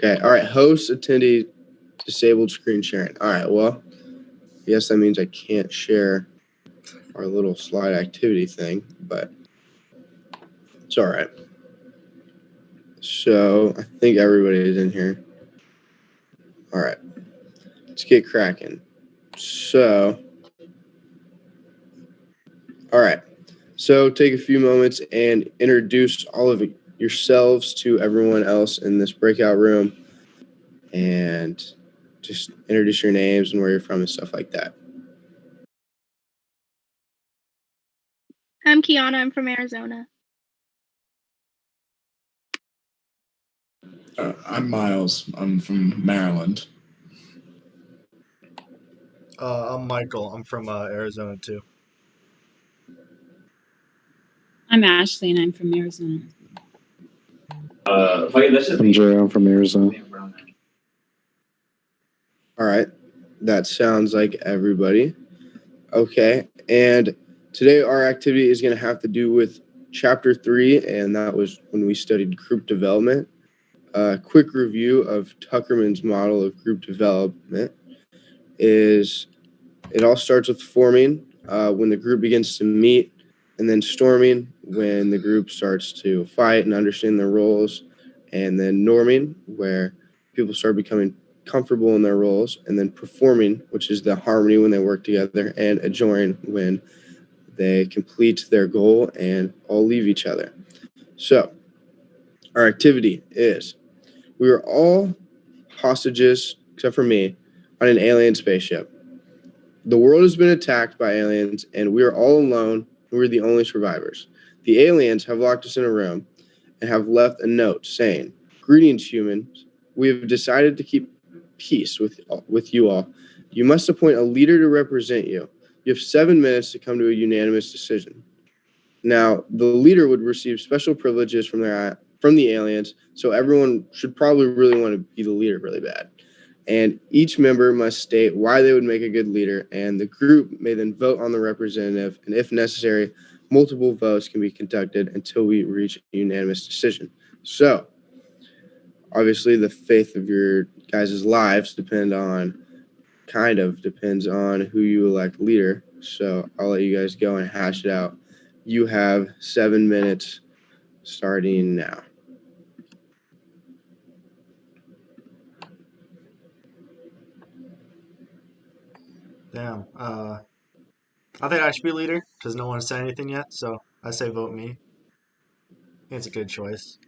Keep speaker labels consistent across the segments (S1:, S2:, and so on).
S1: Okay. All right. Host attendee disabled screen sharing. All right. Well, I guess that means I can't share our little slide activity thing, but it's all right. So I think everybody's in here. All right. Let's get cracking. So, all right. So take a few moments and introduce all of yourselves to everyone else in this breakout room, and just introduce your names and where you're from and stuff like that.
S2: I'm Kiana. I'm from Arizona.
S3: I'm Miles. I'm from Maryland.
S4: I'm Michael. I'm from Arizona too.
S5: I'm Ashley, and I'm from Arizona.
S6: I'm Jay. I'm from Arizona.
S1: All right. That sounds like everybody. Okay. And today our activity is going to have to do with chapter 3, and that was when we studied group development. A quick review of Tuckerman's model of group development is it all starts with forming when the group begins to meet, and then storming when the group starts to fight and understand their roles, and then norming where people start becoming comfortable in their roles, and then performing, which is the harmony when they work together, and adjoining when they complete their goal and all leave each other. So our activity is we are all hostages, except for me, on an alien spaceship. The world has been attacked by aliens, and we are all alone, and we're the only survivors. The aliens have locked us in a room and have left a note saying, "Greetings, humans. We have decided to keep peace with you all. You must appoint a leader to represent you. You have 7 minutes to come to a unanimous decision." Now, the leader would receive special privileges from the aliens, so everyone should probably really want to be the leader really bad. And each member must state why they would make a good leader, and the group may then vote on the representative, and if necessary, multiple votes can be conducted until we reach a unanimous decision. So, obviously, the fate of your guys' lives depends on who you elect leader. So I'll let you guys go and hash it out. You have 7 minutes starting now.
S4: Damn. I think I should be leader because no one said anything yet, so I say vote me. I think it's a good choice.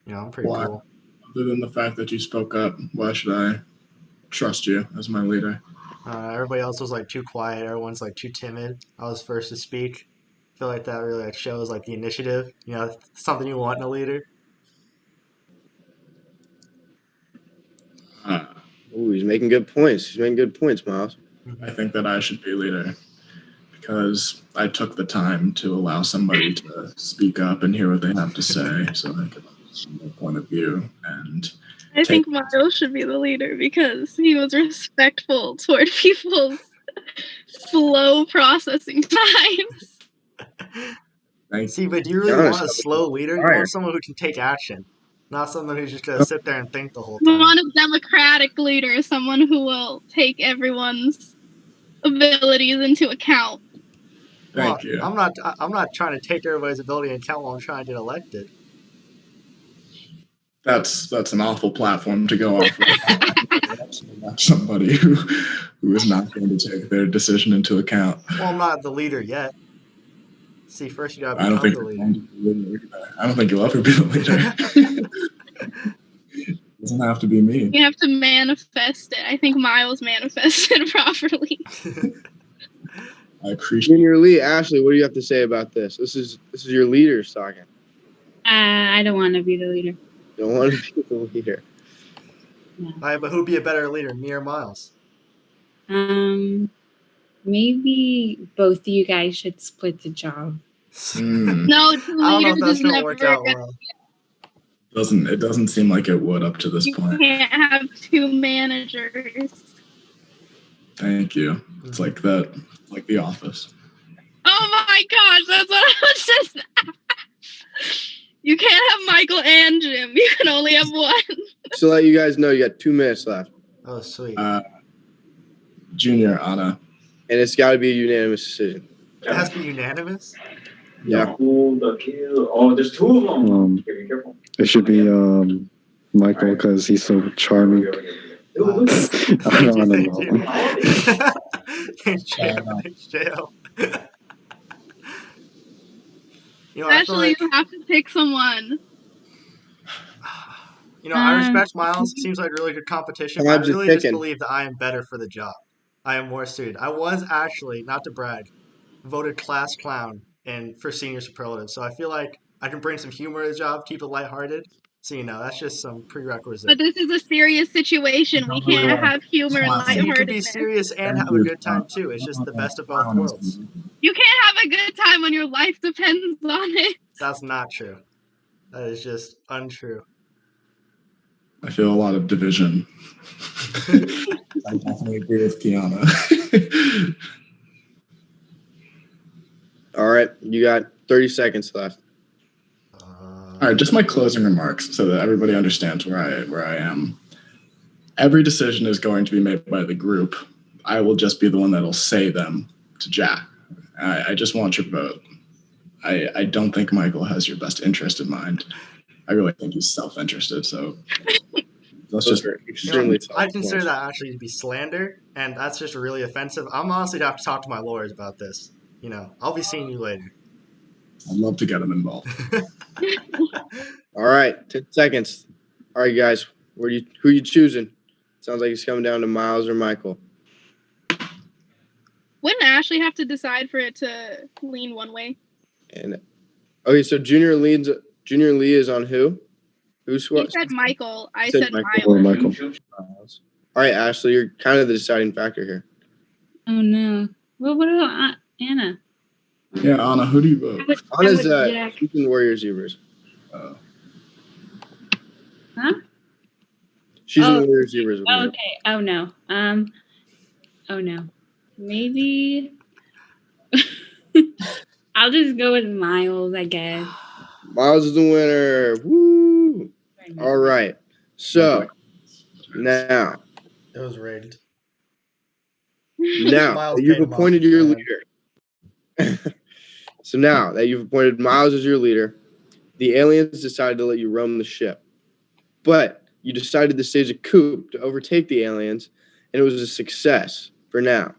S4: I'm pretty
S3: Why?
S4: cool.
S3: Other than the fact that you spoke up, why should I trust you as my leader?
S4: Everybody else was too quiet. Everyone's too timid. I was first to speak. I feel like that really shows the initiative. Something you want in a leader.
S1: Ooh, he's making good points. Miles.
S3: I think that I should be leader because I took the time to allow somebody to speak up and hear what they have to say so they could understand their point of view. And
S2: I think Miles should be the leader because he was respectful toward people's slow processing times.
S4: See, but do you really want a slow leader? You want someone who can take action, not someone who's just going to sit there and think the whole time.
S2: You want a democratic leader, someone who will take everyone's abilities into account.
S3: Thank you.
S4: I'm not trying to take everybody's ability into account while I'm trying to get elected.
S3: That's an awful platform to go off with. Somebody who is not going to take their decision into account.
S4: Well, I'm not the leader yet. See, first you gotta become the leader.
S3: I don't think you'll ever be the leader. It doesn't have to be me.
S2: You have to manifest it. I think Miles manifested properly.
S3: I appreciate
S1: in your lead, Ashley. What do you have to say about this? This is your leader talking.
S5: I don't want to be the leader.
S1: Don't want to be the leader.
S5: No.
S4: All right, but who'd be a better leader, me or Miles?
S5: Maybe both of you guys should split the job.
S2: No, two leaders is never
S4: work out well.
S3: It doesn't seem like it would up to this point.
S2: You can't have two managers.
S3: Thank you. It's like that, like The Office.
S2: Oh my gosh, that's what I was just. You can't have Michael and Jim. You can only have one.
S1: Just to let you guys know, you got 2 minutes left,
S4: Oh, sweet.
S3: Junior, Anna.
S1: and it's got to be a unanimous decision.
S4: It has to be unanimous?
S1: Yeah.
S7: Oh, there's two of them. Okay, be careful.
S6: It should be Michael because he's so charming. I don't know.
S4: In jail. You know, I feel
S2: Actually,
S4: like,
S2: you have to pick someone.
S4: you know, I respect Miles. Seems like really good competition. But I
S1: Time's a
S4: really just
S1: ticking.
S4: believe that I am better for the job. I am more suited. I was actually, not to brag, voted class clown for senior superlative. So I feel like I can bring some humor to the job, keep it lighthearted. So, you know, that's just some prerequisite.
S2: But this is a serious situation. We can't have humor and
S4: So you can be
S2: lightheartedness.
S4: serious and have a good time too. It's just the best of both worlds.
S2: You can't have a good time when your life depends on it.
S4: That's not true. That is just untrue.
S3: I feel a lot of division. I definitely agree with Kiana.
S1: All right, you got 30 seconds left.
S3: All right, just my closing remarks so that everybody understands where I am. Every decision is going to be made by the group. I will just be the one that'll say them to Jack. I just want your vote. I don't think Michael has your best interest in mind. I really think he's self-interested, so let's just...
S1: Extremely
S4: You know, I consider that actually to be slander, and that's just really offensive. I'm honestly gonna have to talk to my lawyers about this. You know, I'll be seeing you later.
S3: I'd love to get him involved.
S1: All right, 10 seconds. All right, guys, who are you choosing? Sounds like it's coming down to Miles or Michael.
S2: Wouldn't Ashley have to decide for it to lean one way?
S1: And okay, so Junior Lee is on who? Who's
S2: You
S1: what?
S2: said Michael. I
S1: Said
S2: said
S1: Michael.
S2: Miles.
S6: Michael.
S1: All right, Ashley, you're kind of the deciding factor here.
S5: Oh no. Well, what about Anna?
S3: Yeah, Anna, who do you vote?
S1: Anna's
S5: Jack.
S1: she's in Warrior Zebras.
S5: Huh?
S1: She's
S5: Oh.
S1: in Warrior Zebras. with
S5: Oh,
S1: me.
S5: okay. Oh no. Oh no. Maybe. I'll just go with Miles, I guess.
S1: Miles is the winner. Woo! All right. So now
S4: It was rigged.
S1: that
S4: Miles
S1: you've
S4: paid him off
S1: appointed your
S4: beforehand.
S1: leader. So now that you've appointed Miles as your leader, the aliens decided to let you roam the ship. But you decided to stage a coup to overtake the aliens, and it was a success for now.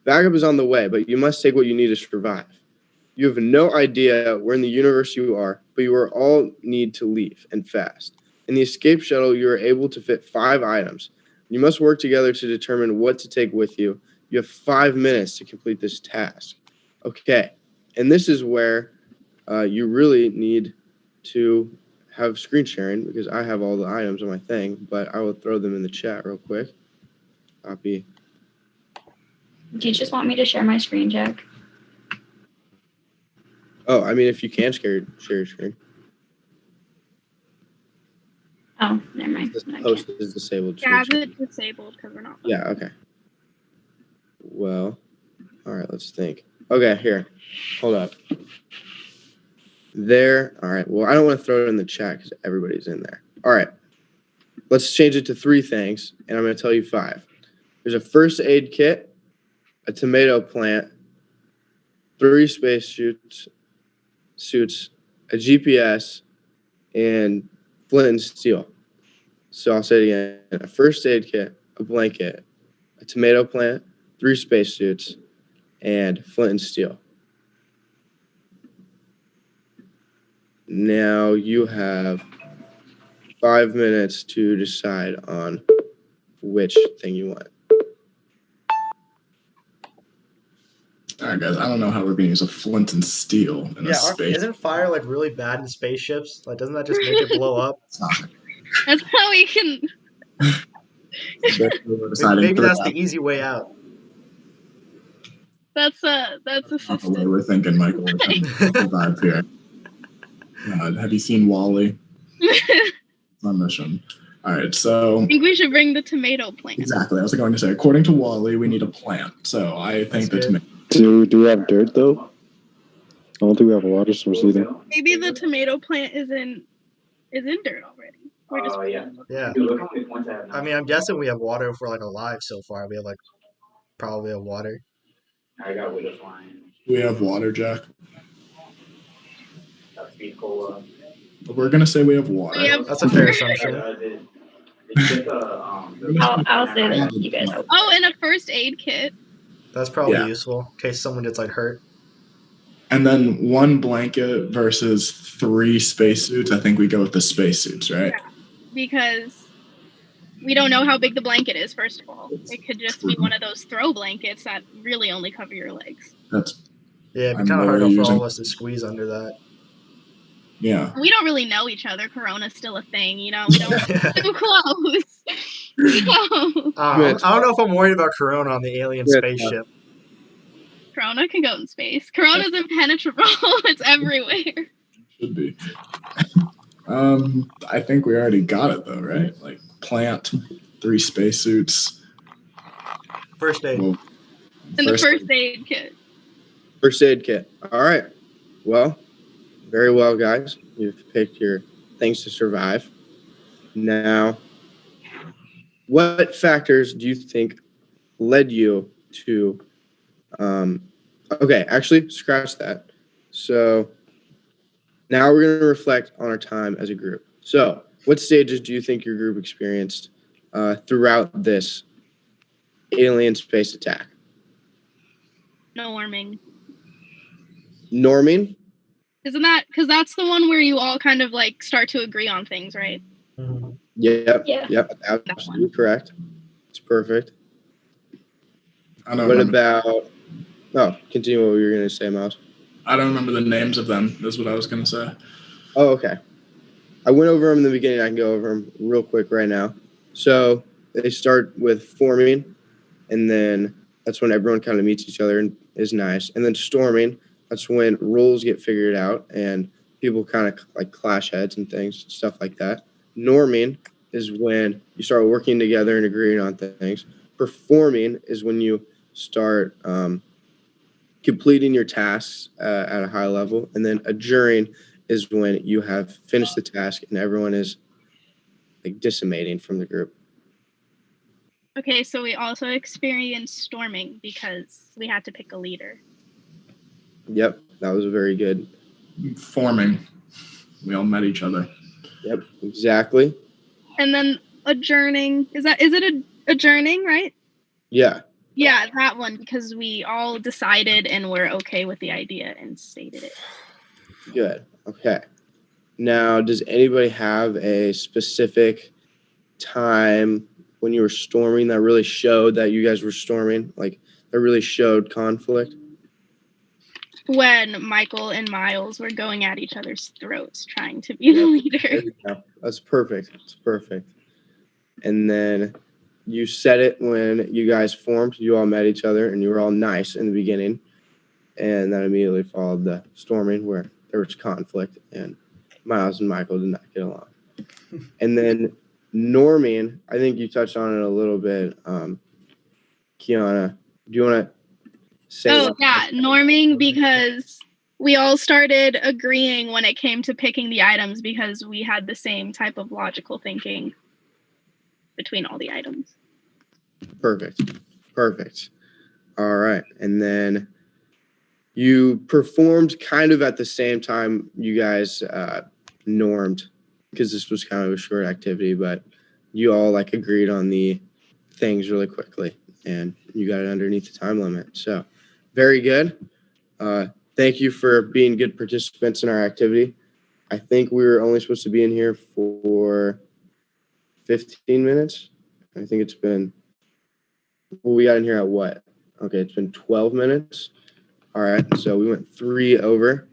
S1: Backup is on the way, but you must take what you need to survive. You have no idea where in the universe you are, but you are all need to leave, and fast. In the escape shuttle, you are able to fit 5 items. You must work together to determine what to take with you. You have 5 minutes to complete this task. Okay, and this is where you really need to have screen sharing because I have all the items on my thing, but I will throw them in the chat real quick. Copy.
S8: Do you just want me to share my screen, Jack?
S1: Oh, I mean, if you can share your screen.
S8: Oh, never mind.
S1: This
S8: No, I
S1: post
S8: can't.
S1: is disabled.
S2: Yeah, it's disabled because we're not.
S1: Yeah, okay. Well, all right, let's think. Okay, here. Hold up. There. All right. Well, I don't want to throw it in the chat because everybody's in there. All right. Let's change it to 3 things, and I'm going to tell you 5. There's a first aid kit, a tomato plant, 3 space suits, a GPS, and flint and steel. So I'll say it again. A first aid kit, a blanket, a tomato plant, 3 space suits, and flint and steel. Now you have 5 minutes to decide on which thing you want.
S3: All right, guys, I don't know how we're going to use a flint and steel in a space.
S4: Isn't fire like really bad in spaceships? Like, doesn't that just make it blow up?
S2: That's how we can.
S4: Maybe that's the easy way out.
S2: That's
S3: Not the way
S2: assisted.
S3: we're thinking, Michael. We're trying to survive here. God, have you seen Wall-E? It's on mission. All right, so
S2: I think we should bring the tomato plant.
S3: exactly. I was going to say, according to Wall-E, we need a plant. So I think the
S4: That's
S3: tomato.
S6: Do we have dirt though? I don't think we have a water source either.
S2: Maybe the tomato plant is in dirt already. We're just
S4: Yeah. I mean, I'm guessing we have water if we're like alive so far. We have like probably have water.
S7: I got with a line.
S3: We have water, Jack.
S7: That's the cola.
S3: We're gonna say we have water.
S2: We have
S4: That's a fair assumption.
S8: I'll say that you guys help.
S2: Oh, and a first aid kit.
S4: That's probably
S3: Yeah.
S4: useful in case someone gets like hurt.
S3: And then 1 blanket versus 3 spacesuits. I think we go with the spacesuits, right?
S2: Because we don't know how big the blanket is, first of all. It could just be one of those throw blankets that really only cover your legs.
S3: That's
S4: Yeah, it'd be
S3: I'm
S4: kind of hard
S3: really
S4: for all
S3: using-
S4: of us to squeeze under that.
S3: yeah.
S2: We don't really know each other. Corona's still a thing, you know? We don't too close. So,
S4: I don't know if I'm worried about Corona on the alien
S1: Yeah.
S4: spaceship.
S2: Corona can go in space. Corona's impenetrable. It's everywhere.
S3: Should be. I think we already got it though, right? Like plant, 3 spacesuits.
S4: First aid.
S3: Well,
S2: And the first aid kit.
S1: First aid kit. All right. Well, very well, guys. You've picked your things to survive. Now, what factors do you think led you to? Okay, actually, scratch that. So now we're going to reflect on our time as a group. So, what stages do you think your group experienced throughout this alien space attack?
S2: Norming.
S1: Norming?
S2: Isn't that because that's the one where you all kind of like start to agree on things, right?
S4: Mhm.
S1: Yep.
S8: Yeah.
S1: Yep. Absolutely correct. It's perfect.
S3: I don't
S1: What
S3: remember.
S1: about? Oh, continue what you were going to say, Miles.
S3: I don't remember the names of them. That's what I was gonna say.
S1: Oh, okay. I went over them in the beginning. I can go over them real quick right now. So they start with forming, and then that's when everyone kind of meets each other and is nice. And then storming, that's when rules get figured out and people kind of like clash heads and things, stuff like that. Norming is when you start working together and agreeing on things. Performing is when you start completing your tasks at a high level. And then adjuring is when you have finished the task and everyone is like decimating from the group.
S2: Okay, so we also experienced storming because we had to pick a leader.
S1: Yep, that was a very good.
S3: Forming. We all met each other.
S1: Yep, exactly.
S2: And then adjourning. Is it adjourning, right?
S1: Yeah.
S2: Yeah, that one, because we all decided and were okay with the idea and stated it.
S1: Good. Okay. Now, does anybody have a specific time when you were storming that really showed that you guys were storming? Like, that really showed conflict?
S2: When Michael and Miles were going at each other's throats trying to be the
S1: There
S2: leader.
S1: you go. That's perfect. It's perfect. And then you said it when you guys formed. You all met each other, and you were all nice in the beginning. And that immediately followed the storming where there was conflict, and Miles and Michael did not get along. And then norming, I think you touched on it a little bit. Kiana, do you want to say?
S2: Oh, yeah, norming because we all started agreeing when it came to picking the items because we had the same type of logical thinking between all the items.
S1: Perfect. All right. And then you performed kind of at the same time you guys normed, because this was kind of a short activity, but you all like agreed on the things really quickly and you got it underneath the time limit. So very good. Thank you for being good participants in our activity. I think we were only supposed to be in here for 15 minutes. I think it's been, well, we got in here at what? Okay, it's been 12 minutes. All right, so we went 3 over.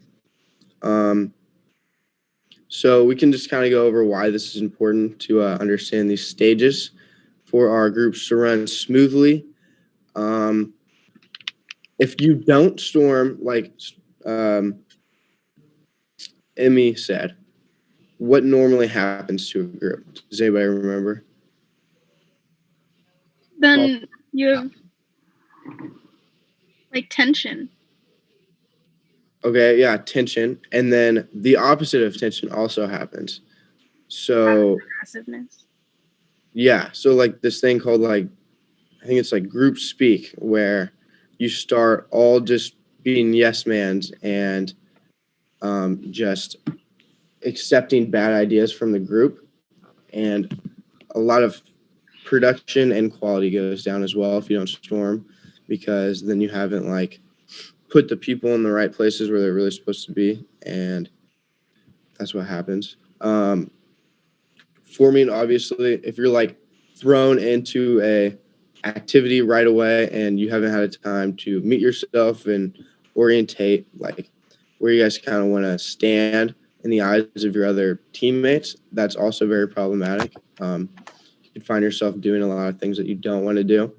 S1: So we can just kind of go over why this is important to understand these stages for our groups to run smoothly. If you don't storm, like Emmy said, what normally happens to a group? Does anybody remember?
S2: Then you have like tension.
S1: Okay, yeah, tension. And then the opposite of tension also happens. So
S2: Aggressiveness.
S1: yeah, so like this thing called like I think it's like group speak where you start all just being yes mans and just accepting bad ideas from the group, and a lot of production and quality goes down as well if you don't storm, because then you haven't like put the people in the right places where they're really supposed to be, and that's what happens. Forming, obviously, if you're like thrown into a activity right away and you haven't had a time to meet yourself and orientate like where you guys kind of want to stand in the eyes of your other teammates, that's also very problematic. You can find yourself doing a lot of things that you don't want to do.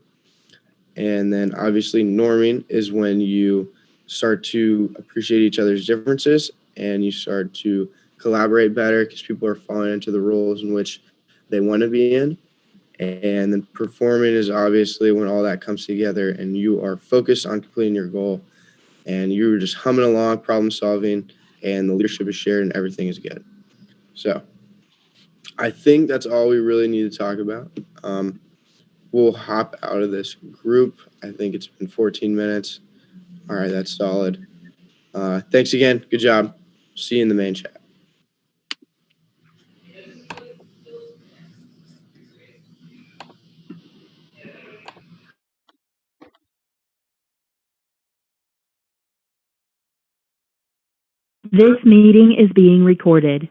S1: And then obviously norming is when you start to appreciate each other's differences and you start to collaborate better because people are falling into the roles in which they want to be in. And then performing is obviously when all that comes together and you are focused on completing your goal and you're just humming along, problem solving, and the leadership is shared and everything is good. So I think that's all we really need to talk about. We'll hop out of this group. I think it's been 14 minutes. All right, that's solid. Thanks again. Good job. See you in the main chat.
S9: This meeting is being recorded.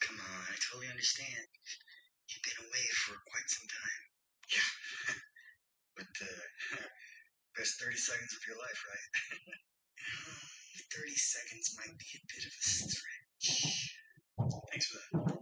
S10: Come on, I totally understand. You've been away for quite some time. Yeah. But, best 30 seconds of your life, right? 30 seconds might be a bit of a stretch. Thanks for that.